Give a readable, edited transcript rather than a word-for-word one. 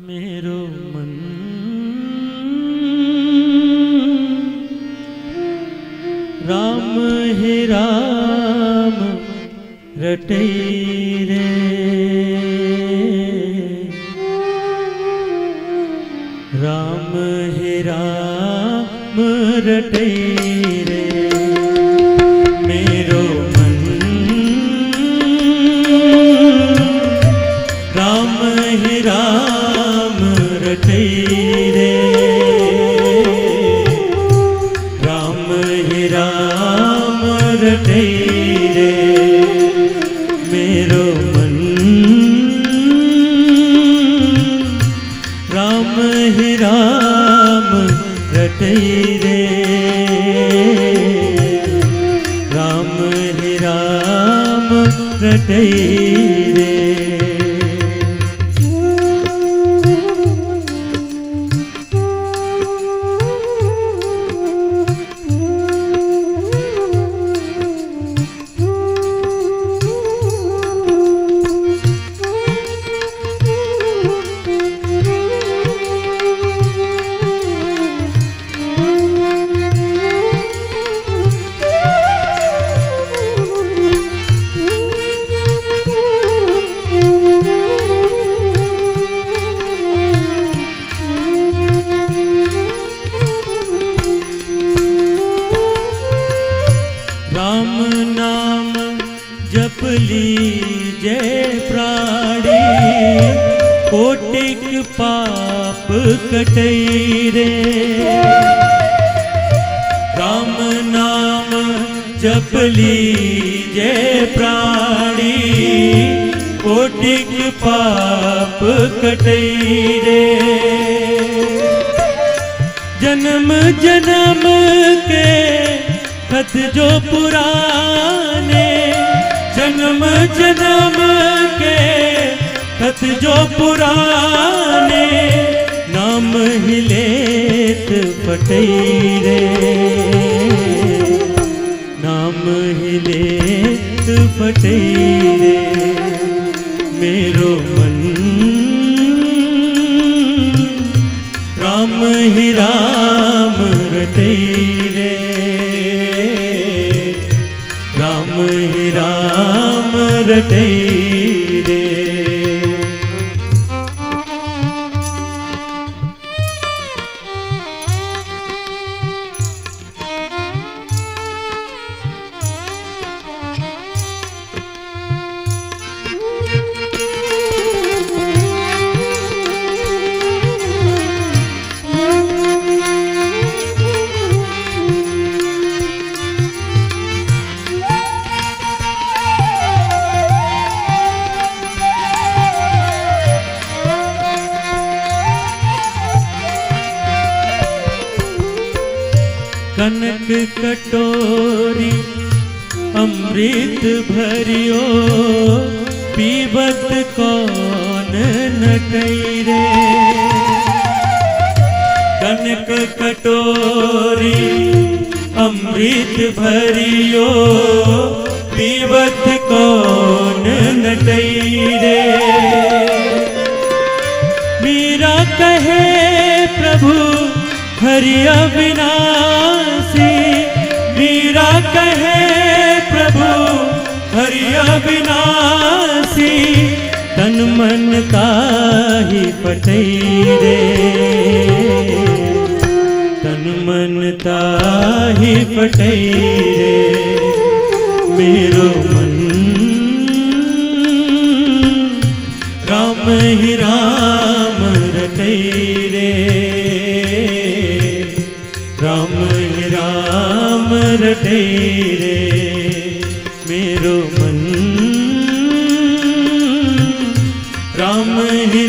मेरो मन राम हे राम रटै रे, राम हे राम रटै रे। मेरो मन राम हे राम रटै रे, राम हे राम रटै रे। मेरो मन राम हे राम रटै रे, राम हे राम रटै रे। राम नाम जप लीजे प्राणी, कोटिक पाप कटै रे। राम नाम जप लीजे प्राणी, कोटिक पाप कटै रे। जन्म जन्म के खत जो पुराने, जन्म जन्म के खत जो पुराने, नाम हिलेत फटै रे, नाम हिलेत फटै रे। मेरो मन राम ही राम रटै रे, राम ही राम रटै रे। कनक कटोरी अमृत भरियो, पीबत कौन नटै रे। कनक कटोरी अमृत भरियो, पीबत कौन नटै रे। मीरा कहे प्रभु हरि अविनाशी, मीरा कहे प्रभु हरि अविनाशी, तन मन ताहि पटै रे, तन मन ताहि पटै रे। मेरो मन राम ही राम रटै रे, राम ही राम रटै रे। मेरो मन राम ही